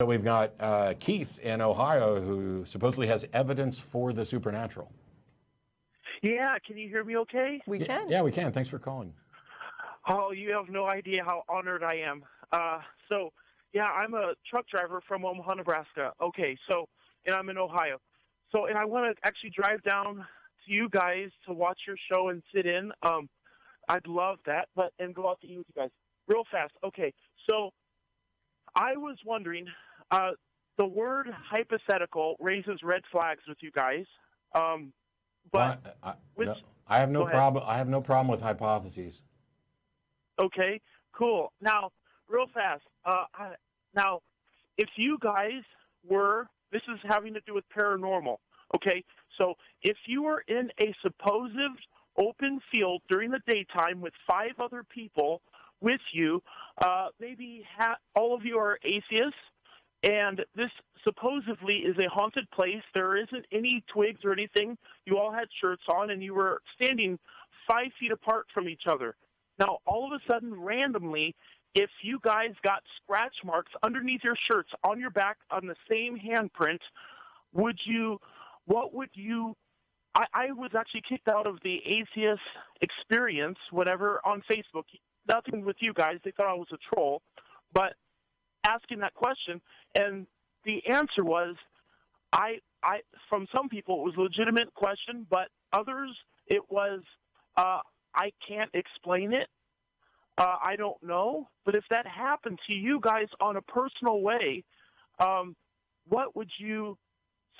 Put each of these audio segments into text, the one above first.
So we've got Keith in Ohio who supposedly has evidence for the supernatural. Yeah, can you hear me okay? We can. Yeah, we can. Thanks for calling. Oh, you have no idea how honored I am. Yeah, I'm a truck driver from Omaha, Nebraska. Okay, and I'm in Ohio. And I want to actually drive down to you guys to watch your show and sit in. I'd love that, and go out to eat with you guys. Real fast. Okay, so I was wondering, the word hypothetical raises red flags with you guys. I have no problem. I have no problem with hypotheses. Okay, cool. Now, real fast. Now, if you guys this is having to do with paranormal. Okay, so if you were in a supposed open field during the daytime with 5 other people with you, maybe all of you are atheists, and this supposedly is a haunted place. There isn't any twigs or anything. You all had shirts on, and you were standing 5 feet apart from each other. Now, all of a sudden, randomly, if you guys got scratch marks underneath your shirts on your back on the same handprint, I was actually kicked out of the Atheist Experience, whatever, on Facebook. Nothing with you guys. They thought I was a troll. But asking that question, and the answer was, from some people, it was a legitimate question, but others, it was, I can't explain it. I don't know. But if that happened to you guys on a personal way, what would you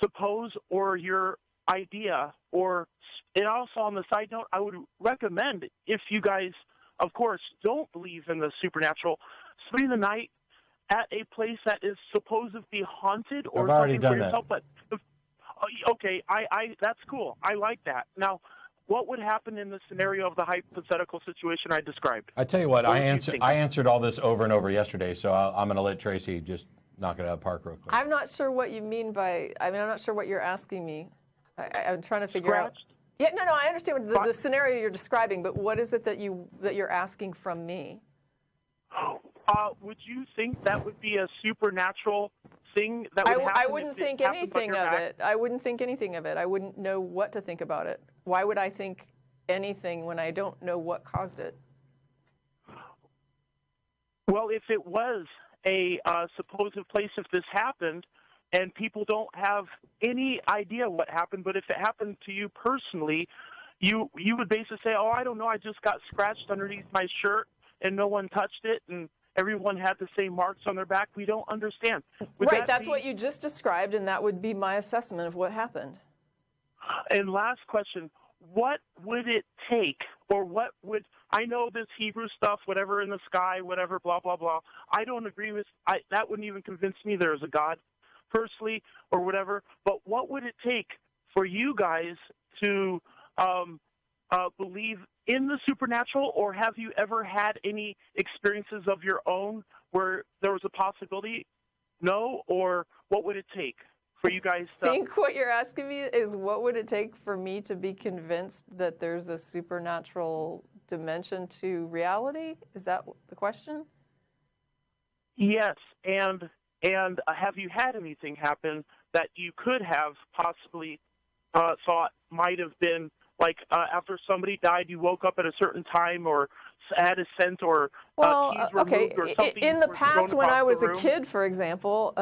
suppose, or your idea? And also on the side note, I would recommend, if you guys, of course, don't believe in the supernatural, spending the night at a place that is supposed to be haunted or I've already something for done yourself. that. But okay, that's cool. I like that. Now, what would happen in the scenario of the hypothetical situation I described? I tell you what, I answered all this over and over yesterday, so I'm going to let Tracie just knock it out of the park real quick. I'm not sure what you mean by. I'm not sure what you're asking me. I'm trying to figure out. Yeah, no, I understand the scenario you're describing, but what is it that you're asking from me? Would you think that would be a supernatural thing that would happen? I wouldn't think anything of it. I wouldn't think anything of it. I wouldn't know what to think about it. Why would I think anything when I don't know what caused it? Well, if it was a supposed place, if this happened, and people don't have any idea what happened, but if it happened to you personally, you would basically say, oh, I don't know, I just got scratched underneath my shirt, and no one touched it, and everyone had the same marks on their back. We don't understand. Right, that's what you just described, and that would be my assessment of what happened. And last question, what would it take, or I know this Hebrew stuff, whatever in the sky, whatever, blah, blah, blah. I don't agree with, that wouldn't even convince me there is a God, personally, or whatever. But what would it take for you guys to believe in the supernatural, or have you ever had any experiences of your own where there was a possibility? No? Or what would it take for you guys to... I think what you're asking me is, what would it take for me to be convinced that there's a supernatural dimension to reality? Is that the question? Yes, and have you had anything happen that you could have possibly thought might have been, like, after somebody died, you woke up at a certain time, or had a scent, or keys were moved, or something? In the past, when I was a kid, for example,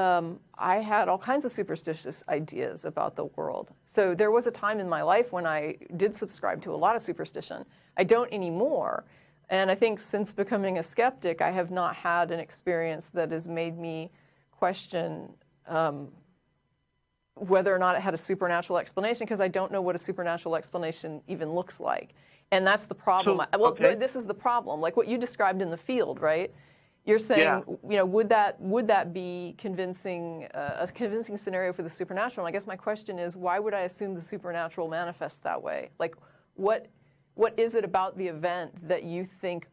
I had all kinds of superstitious ideas about the world. So there was a time in my life when I did subscribe to a lot of superstition. I don't anymore. And I think since becoming a skeptic, I have not had an experience that has made me question whether or not it had a supernatural explanation, because I don't know what a supernatural explanation even looks like. And that's the problem. This is the problem. Like what you described in the field, right? You're saying, would that be convincing, a convincing scenario for the supernatural? And I guess my question is, why would I assume the supernatural manifests that way? Like, what is it about the event that you think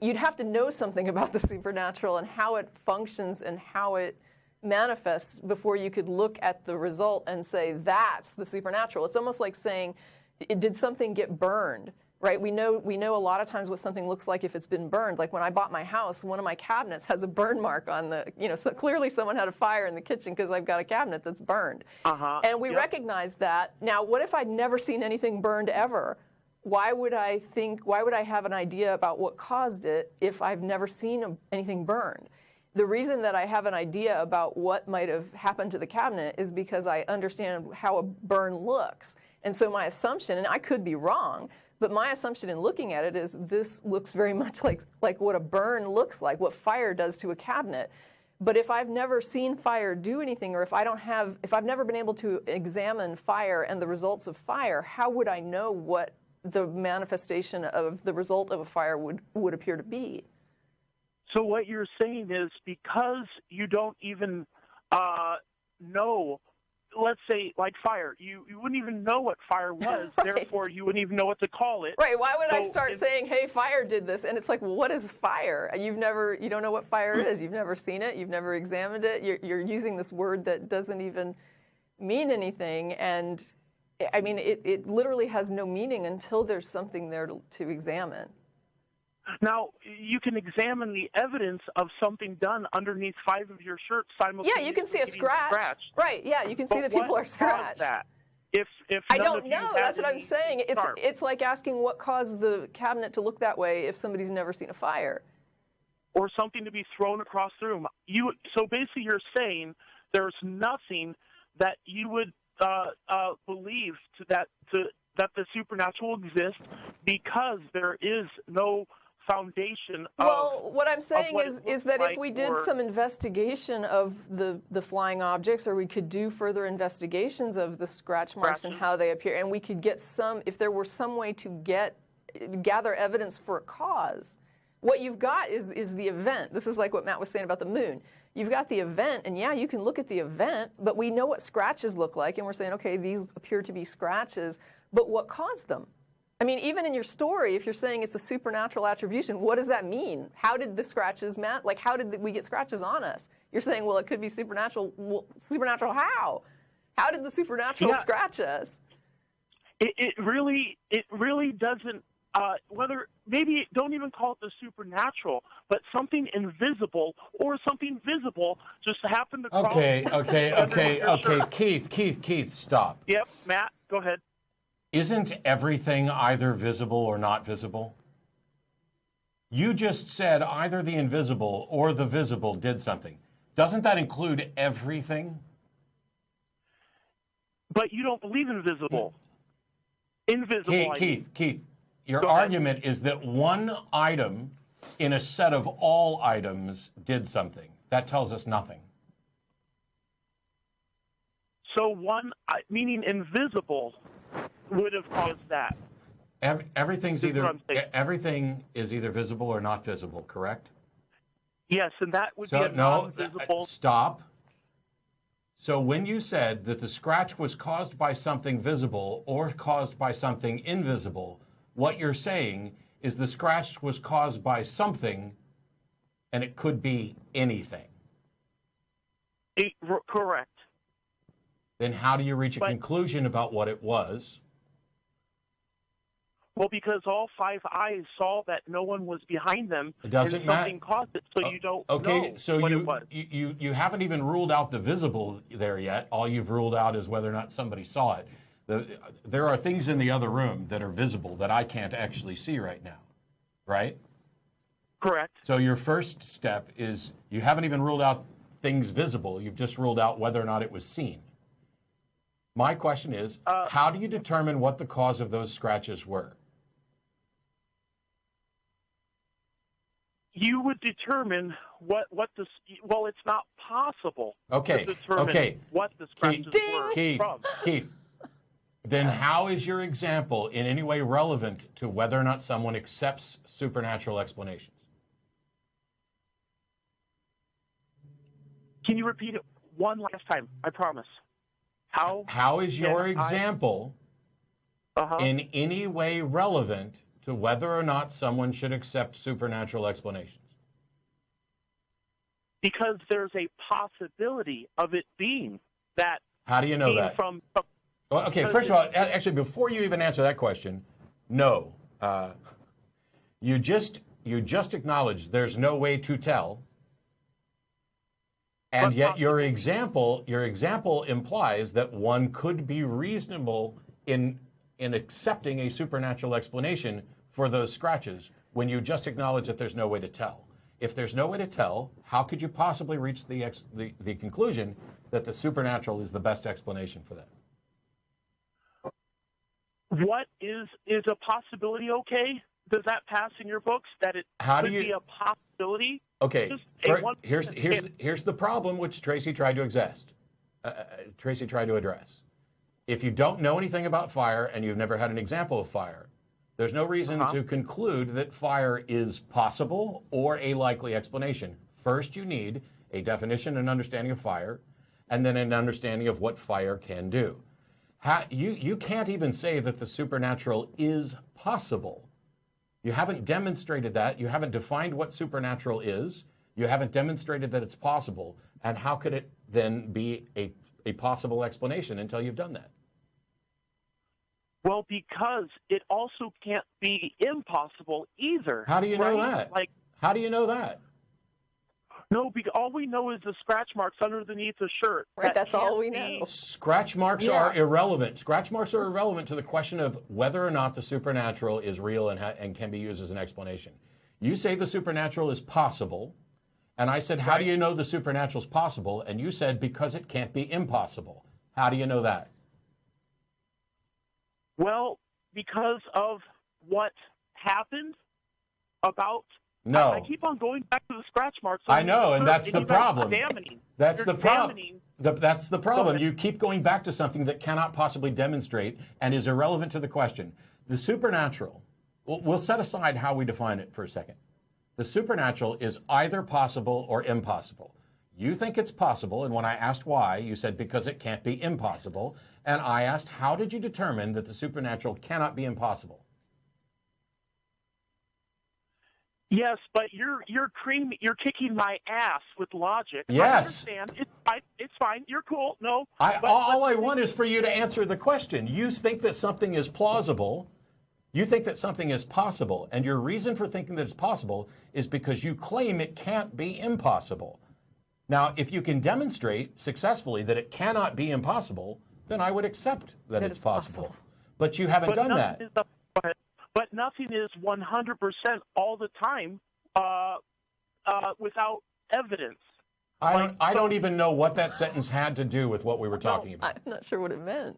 you'd have to know something about the supernatural and how it functions and how it manifests before you could look at the result and say, that's the supernatural? It's almost like saying, did something get burned? right? We know a lot of times what something looks like if it's been burned. Like when I bought my house, one of my cabinets has a burn mark on the, so clearly someone had a fire in the kitchen because I've got a cabinet that's burned. And we recognize that. Now, what if I'd never seen anything burned ever? Why would I have an idea about what caused it if I've never seen anything burned? The reason that I have an idea about what might have happened to the cabinet is because I understand how a burn looks. And so my assumption, and I could be wrong, but my assumption in looking at it is this looks very much like what a burn looks like, what fire does to a cabinet. But if I've never seen fire do anything, or if I've never been able to examine fire and the results of fire, how would I know what the manifestation of the result of a fire would appear to be? So what you're saying is because you don't even know, let's say like fire, you wouldn't even know what fire was, right. Therefore you wouldn't even know what to call it. Right, why would I start saying, hey, fire did this? And it's like, well, what is fire? You don't know what fire is. You've never seen it. You've never examined it. You're using this word that doesn't even mean anything. And I mean, it literally has no meaning until there's something there to examine. Now, you can examine the evidence of something done underneath 5 of your shirts simultaneously. Yeah, you can see a scratch. Right, yeah, you can see that people are scratched. That? If I don't know, that's what I'm saying. It's like asking what caused the cabinet to look that way if somebody's never seen a fire. Or something to be thrown across the room. So basically you're saying there's nothing that you would believe that the supernatural exists because there is no foundation well, what I'm saying is that if we did some investigation of the flying objects, or we could do further investigations of the scratch marks and how they appear, and we could get if there were some way to gather evidence for a cause. What you've got is the event. This is like what Matt was saying about the moon. You've got the event, and yeah, you can look at the event, but we know what scratches look like, and we're saying, okay, these appear to be scratches, but what caused them? I mean, even in your story, if you're saying it's a supernatural attribution, what does that mean? How did the scratches, Matt? Like, how did we get scratches on us? You're saying, well, it could be supernatural. Well, supernatural how? How did the supernatural scratch us? It really doesn't. Maybe don't even call it the supernatural, but something invisible or something visible just happened to cross. Okay. Keith, stop. Yep, Matt, go ahead. Isn't everything either visible or not visible? You just said either the invisible or the visible did something. Doesn't that include everything? But you don't believe in visible. Invisible. Keith, your argument is that one item in a set of all items did something. That tells us nothing. So one, meaning invisible, would have caused that. Everything is either visible or not visible, correct? Yes, and that would be a non-visible. Stop. So when you said that the scratch was caused by something visible or caused by something invisible, what you're saying is the scratch was caused by something, and it could be anything. Correct. Then how do you reach a conclusion about what it was? Well, because all 5 eyes saw that no one was behind them. It doesn't matter. Something caused it, so you don't know so it was. You haven't even ruled out the visible there yet. All you've ruled out is whether or not somebody saw it. There are things in the other room that are visible that I can't actually see right now, right? Correct. So your first step is you haven't even ruled out things visible. You've just ruled out whether or not it was seen. My question is, how do you determine what the cause of those scratches were? You would determine well, it's not possible to determine what the scratches were from. Keith, then how is your example in any way relevant to whether or not someone accepts supernatural explanations? Can you repeat it one last time? I promise. How is your example in any way relevant to whether or not someone should accept supernatural explanations? Because there's a possibility of it being that. How do you know that? Well, okay, first of all, actually, before you even answer that question, no. You just acknowledged there's no way to tell, and yet your example implies that one could be reasonable in accepting a supernatural explanation for those scratches when you just acknowledge that there's no way to tell. If there's no way to tell, how could you possibly reach the conclusion that the supernatural is the best explanation for that? What is a possibility okay? Does that pass in your books that it could be a possibility? Okay, here's the problem which Tracie tried to address. If you don't know anything about fire and you've never had an example of fire, there's no reason to conclude that fire is possible or a likely explanation. First, you need a definition and understanding of fire, and then an understanding of what fire can do. You can't even say that the supernatural is possible. You haven't demonstrated that. You haven't defined what supernatural is. You haven't demonstrated that it's possible. And how could it then be a possible explanation until you've done that? Well, because it also can't be impossible either. How do you know that? How do you know that? No, because all we know is the scratch marks underneath the shirt. Right, that's all we know. Scratch marks are irrelevant. Scratch marks are irrelevant to the question of whether or not the supernatural is real and can be used as an explanation. You say the supernatural is possible, and I said, how do you know the supernatural is possible? And you said, because it can't be impossible. How do you know that? Well, because of what happened about... No. I keep on going back to the scratch marks. I know, and that's the problem. That's the problem. That's the problem. You keep going back to something that cannot possibly demonstrate and is irrelevant to the question. The supernatural, we'll set aside how we define it for a second. The supernatural is either possible or impossible. You think it's possible, and when I asked why, you said because it can't be impossible. And I asked, how did you determine that the supernatural cannot be impossible? Yes, but you're kicking my ass with logic. Yes. I understand. It's fine. You're cool. No. All I want is for you to answer the question. You think that something is plausible. You think that something is possible. And your reason for thinking that it's possible is because you claim it can't be impossible. Now, if you can demonstrate successfully that it cannot be impossible, then I would accept that it's possible. But you haven't done that. But nothing is 100% all the time without evidence. I don't even know what that sentence had to do with what we were talking about. I'm not sure what it meant.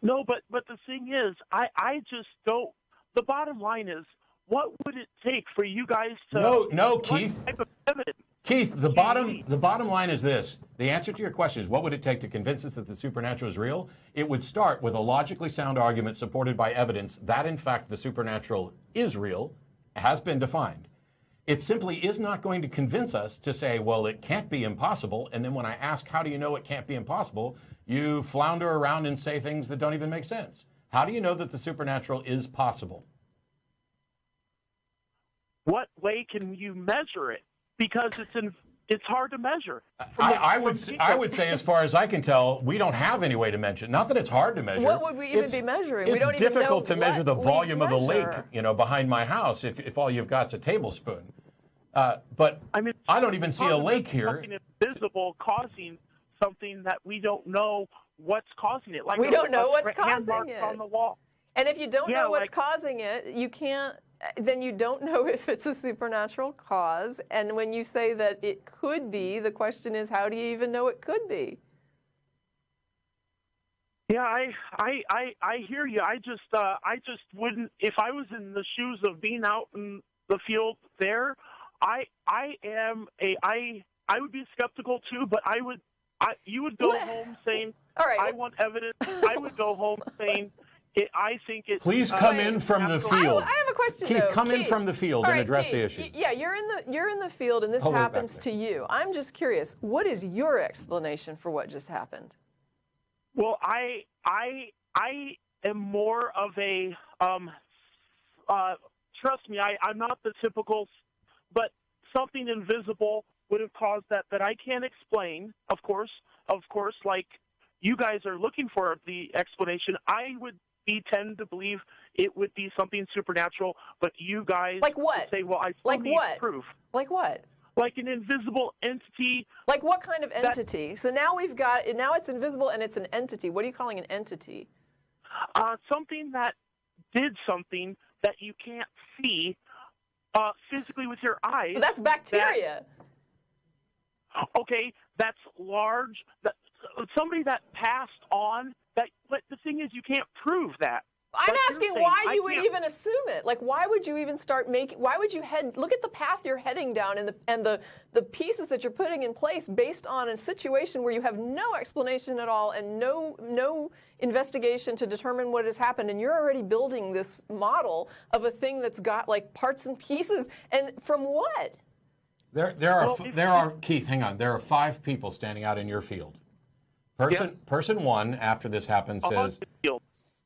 No, but the thing is, I just don't. The bottom line is, what would it take for you guys to... No, Keith. Type of evidence? Keith, the bottom line is this. The answer to your question is, what would it take to convince us that the supernatural is real? It would start with a logically sound argument supported by evidence that, in fact, the supernatural is real, has been defined. It simply is not going to convince us to say, well, it can't be impossible, and then when I ask, how do you know it can't be impossible, you flounder around and say things that don't even make sense. How do you know that the supernatural is possible? What way can you measure it? Because it's hard to measure. I would say, as far as I can tell, we don't have any way to measure. Not that it's hard to measure. What would we even be measuring? It's difficult to measure the volume of the lake, behind my house if all you've got's a tablespoon. But I mean, I don't even see a lake here. Something invisible causing something that we don't know what's causing it. Like we don't know what's causing it on the wall. And if you don't know what's causing it, you can't. Then you don't know if it's a supernatural cause. And when you say that it could be, the question is, how do you even know it could be? Yeah, I hear you. I just wouldn't. If I was in the shoes of being out in the field there, I would be skeptical too. But you would go home saying, all right, I want evidence. I would go home saying, I think it's... Please come in from the field. I have a question, Keith, come in from the field and address the issue. Yeah, you're in the field, and this happens to you. I'm just curious. What is your explanation for what just happened? Well, I am more of a... trust me, I'm not the typical... But something invisible would have caused that I can't explain, of course, like you guys are looking for the explanation. I would we tend to believe it would be something supernatural, but you guys like what? Say, well, I still like need what? proof. Like what? Like an invisible entity. Like what kind of entity? So now now it's invisible and it's an entity. What are you calling an entity? Something that did something that you can't see physically with your eyes. Well, that's bacteria. Okay, that's large. Somebody that passed on. But the thing is, you can't prove that. I'm asking why you would even assume it. Like, why would you even start making? Why would you look at the path you're heading down and the pieces that you're putting in place based on a situation where you have no explanation at all and no investigation to determine what has happened, and you're already building this model of a thing that's got like parts and pieces, and from what? There are Keith, hang on. There are 5 people standing out in your field. Person 1 after this happens says.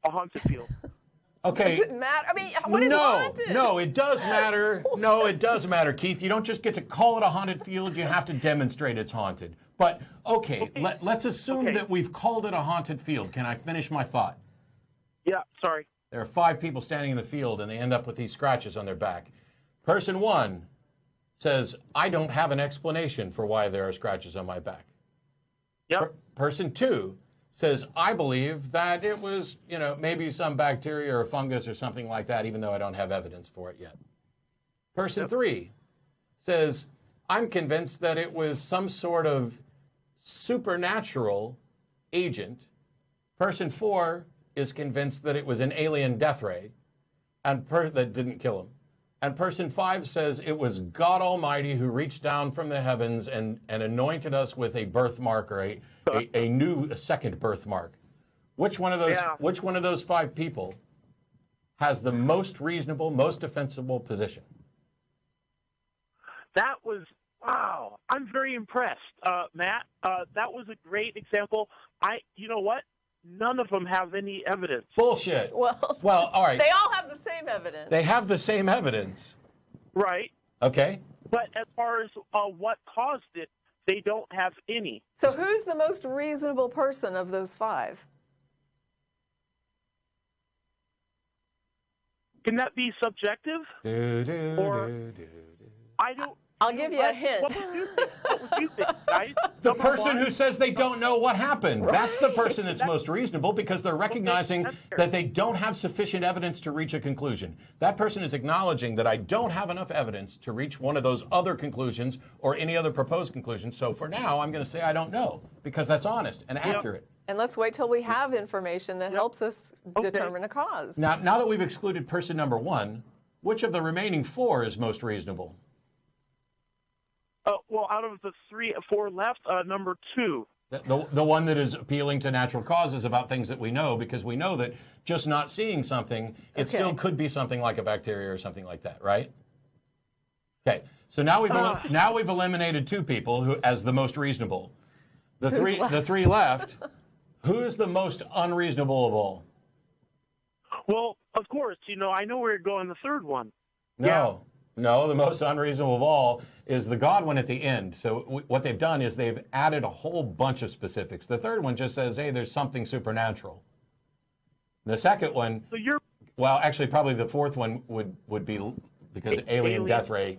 A haunted field. Okay. Does it matter? I mean, what is haunted? No, it does matter. No, it does matter, Keith. You don't just get to call it a haunted field. You have to demonstrate it's haunted. But, okay. Let's assume that we've called it a haunted field. Can I finish my thought? Yeah, sorry. There are 5 people standing in the field, and they end up with these scratches on their back. Person 1 says, I don't have an explanation for why there are scratches on my back. Yep. Person 2 says, I believe that it was, maybe some bacteria or fungus or something like that, even though I don't have evidence for it yet. Person 3 says, I'm convinced that it was some sort of supernatural agent. Person 4 is convinced that it was an alien death ray and that didn't kill him. And person 5 says it was God Almighty who reached down from the heavens and anointed us with a birthmark or a second birthmark. Which one of those 5 people has the most reasonable, most defensible position? That was wow. I'm very impressed, Matt. That was a great example. You know what? None of them have any evidence. Bullshit. Well, all right. They all have the same evidence. They have the same evidence. Right. Okay. But as far as what caused it, they don't have any. So who's the most reasonable person of those 5? Can that be subjective? I don't. I'll give you a hint. What would you think, guys? The person who says they don't know what happened. That's the person that's most reasonable because they're recognizing that they don't have sufficient evidence to reach a conclusion. That person is acknowledging that I don't have enough evidence to reach one of those other conclusions or any other proposed conclusion. So for now, I'm going to say I don't know because that's honest and accurate. And let's wait till we have information that helps us determine a cause. Now that we've excluded person number 1, which of the remaining 4 is most reasonable? Well, out of the 4 left, number 2. The one that is appealing to natural causes about things that we know, because we know that just not seeing something, it still could be something like a bacteria or something like that, right? Okay, so now we've eliminated 2 people who as the most reasonable. The 3 left. Who is the most unreasonable of all? Well, of course, I know where you're going. The 3rd one. No, the most unreasonable of all is the God one at the end. So what they've done is they've added a whole bunch of specifics. The 3rd one just says, hey, there's something supernatural. The 2nd one, well, actually, probably the 4th one would be because alien death ray,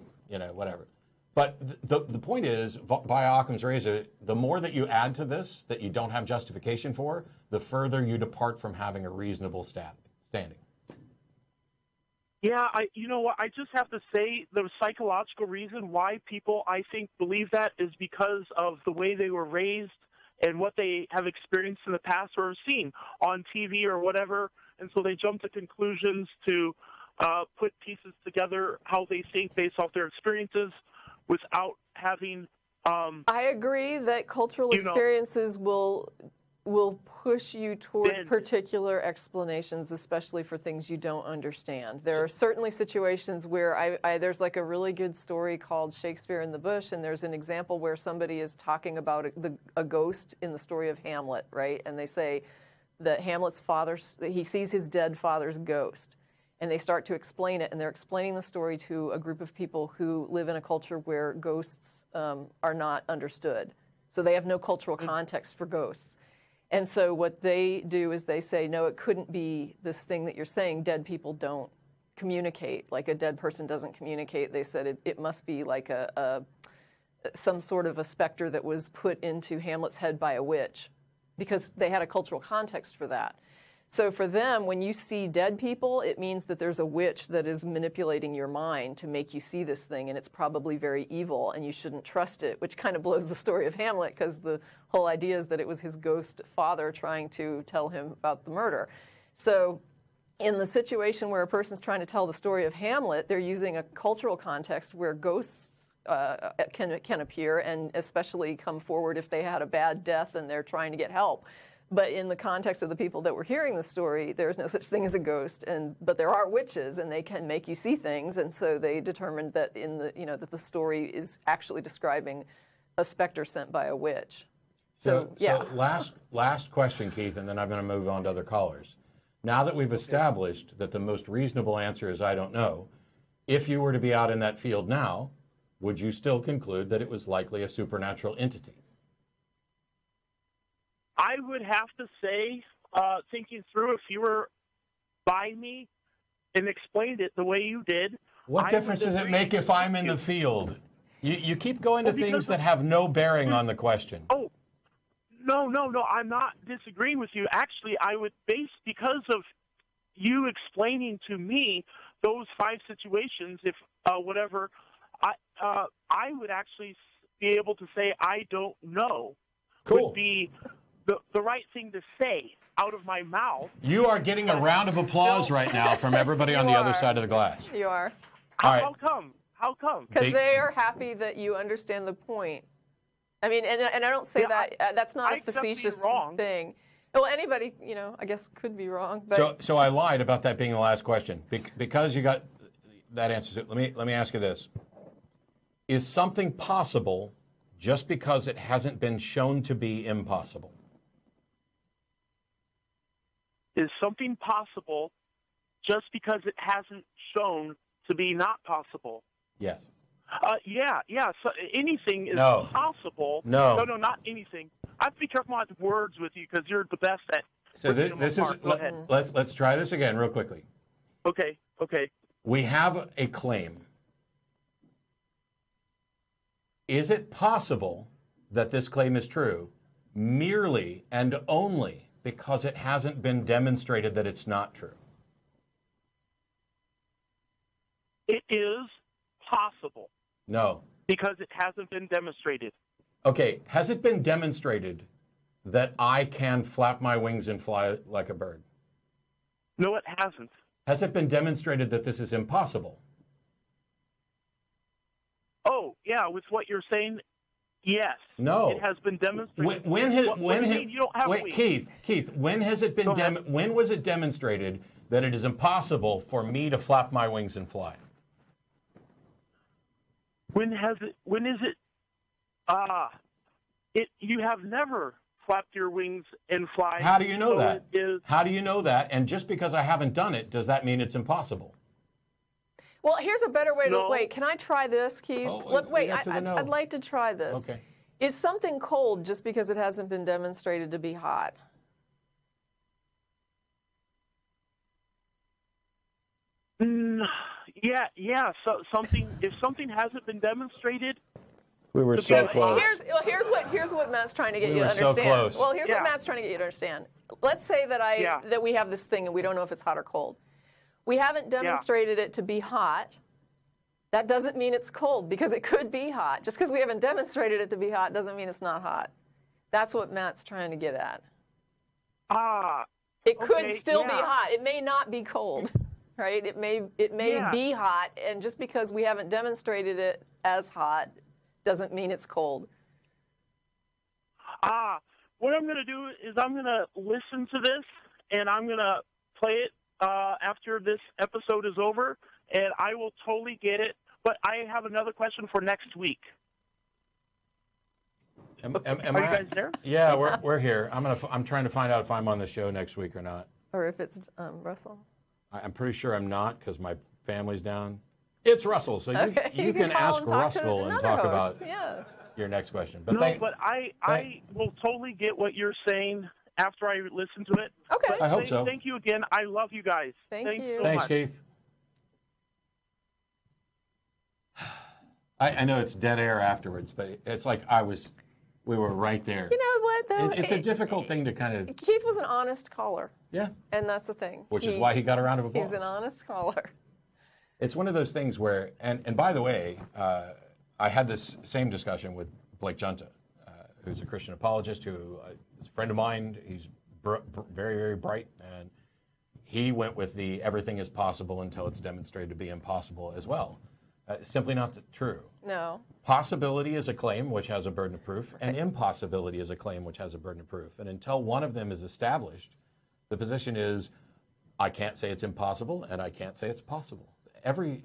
whatever. But the point is, by Occam's razor, the more that you add to this that you don't have justification for, the further you depart from having a reasonable standing. Yeah, you know what? I just have to say the psychological reason why people, I think, believe that is because of the way they were raised and what they have experienced in the past or have seen on TV or whatever. And so they jump to conclusions to put pieces together how they think based off their experiences without having... I agree that cultural experiences will push you toward particular explanations, especially for things you don't understand. There are certainly situations where there's like a really good story called Shakespeare in the Bush, and there's an example where somebody is talking about a ghost in the story of Hamlet, right? And they say that Hamlet's father, he sees his dead father's ghost, and they start to explain it, and they're explaining the story to a group of people who live in a culture where ghosts are not understood. So they have no cultural context for ghosts. And so what they do is they say, no, it couldn't be this thing that you're saying. Dead people don't communicate. Like a dead person doesn't communicate. They said it must be like some sort of a specter that was put into Hamlet's head by a witch, because they had a cultural context for that. So for them, when you see dead people, it means that there's a witch that is manipulating your mind to make you see this thing, and it's probably very evil, and you shouldn't trust it, which kind of blows the story of Hamlet, because the whole idea is that it was his ghost father trying to tell him about the murder. So in the situation where a person's trying to tell the story of Hamlet, they're using a cultural context where ghosts can appear, and especially come forward if they had a bad death and they're trying to get help. But in the context of the people that were hearing the story, there's no such thing as a ghost, but there are witches, and they can make you see things. And so they determined that that the story is actually describing a specter sent by a witch. So last question, Keith, and then I'm going to move on to other callers. Now that we've established that the most reasonable answer is I don't know, if you were to be out in that field now, would you still conclude that it was likely a supernatural entity? I would have to say, thinking through, if you were by me and explained it the way you did. What difference does it make if I'm in the field? You keep going to things that have no bearing on the question. Oh, no, I'm not disagreeing with you. Actually, I would base, because of you explaining to me those 5 situations, if whatever, I would actually be able to say I don't know. Cool. Would be the right thing to say out of my mouth. You are getting a round of applause right now from everybody on the other side of the glass. You are. How come? How come? Because they are happy that you understand the point. I mean, and I don't say that's not a facetious thing. Well, anybody, I guess could be wrong. But So I lied about that being the last question because you got that answer. Let me ask you this: is something possible just because it hasn't been shown to be impossible? Is something possible just because it hasn't shown to be not possible? Yes. Yeah. So anything is possible. No, not anything. I have to be careful not to words with you because you're the best at. So this is. Let's try this again real quickly. Okay. We have a claim. Is it possible that this claim is true merely and only because it hasn't been demonstrated that it's not true? It is possible. No. Because it hasn't been demonstrated. Okay, has it been demonstrated that I can flap my wings and fly like a bird? No, it hasn't. Has it been demonstrated that this is impossible? Oh, yeah, with what you're saying, yes. No. It has been demonstrated. Keith, when has it been when was it demonstrated that it is impossible for me to flap my wings and fly? When is it? You have never flapped your wings and fly. How do you know that? How do you know that? And just because I haven't done it, does that mean it's impossible? Well, here's a better way to wait. Can I try this, Keith? I'd like to try this. Okay. Is something cold just because it hasn't been demonstrated to be hot? Yeah. So if something hasn't been demonstrated, we were so close. Here's what Matt's trying to get you to understand. So close. Well, here's what Matt's trying to get you to understand. Let's say that we have this thing and we don't know if it's hot or cold. We haven't demonstrated it to be hot. That doesn't mean it's cold, because it could be hot. Just because we haven't demonstrated it to be hot doesn't mean it's not hot. That's what Matt's trying to get at. It could still be hot. It may not be cold, right? It may be hot, and just because we haven't demonstrated it as hot doesn't mean it's cold. What I'm going to do is I'm going to listen to this, and I'm going to play it after this episode is over, and I will totally get it. But I have another question for next week. Are you guys there? Yeah, we're here. I'm trying to find out if I'm on the show next week or not. Or if it's Russell. I'm pretty sure I'm not, because my family's down. It's Russell, so you can ask Russell and talk about your next question. But I will totally get what you're saying, after I listen to it. Okay. But I hope so. Thank you again. I love you guys. Thank you. So Thanks, much. Keith. I know it's dead air afterwards, but it's like we were right there. You know what, though? It's a difficult thing to kind of... Keith was an honest caller. Yeah. And that's the thing. Which is why he got a round of applause. He's an honest caller. It's one of those things where, and by the way, I had this same discussion with Blake Junta, who's a Christian apologist, who is a friend of mine. He's very, very bright, and he went with the everything is possible until it's demonstrated to be impossible as well. Simply not true. No. Possibility is a claim which has a burden of proof, and impossibility is a claim which has a burden of proof. And until one of them is established, the position is, I can't say it's impossible, and I can't say it's possible. Every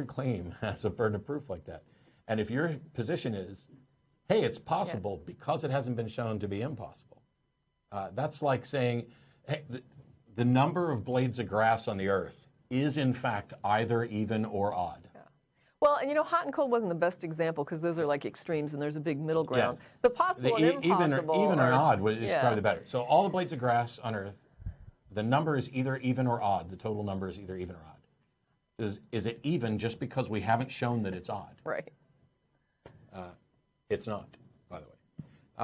claim has a burden of proof like that. And if your position is, hey, it's possible because it hasn't been shown to be impossible, that's like saying, hey, the number of blades of grass on the earth is in fact either even or odd. Well, and hot and cold wasn't the best example because those are like extremes and there's a big middle ground. Yeah. The possible and impossible. Even or odd is probably the better. So all the blades of grass on Earth, the number is either even or odd. The total number is either even or odd. Is it even just because we haven't shown that it's odd? Right. It's not.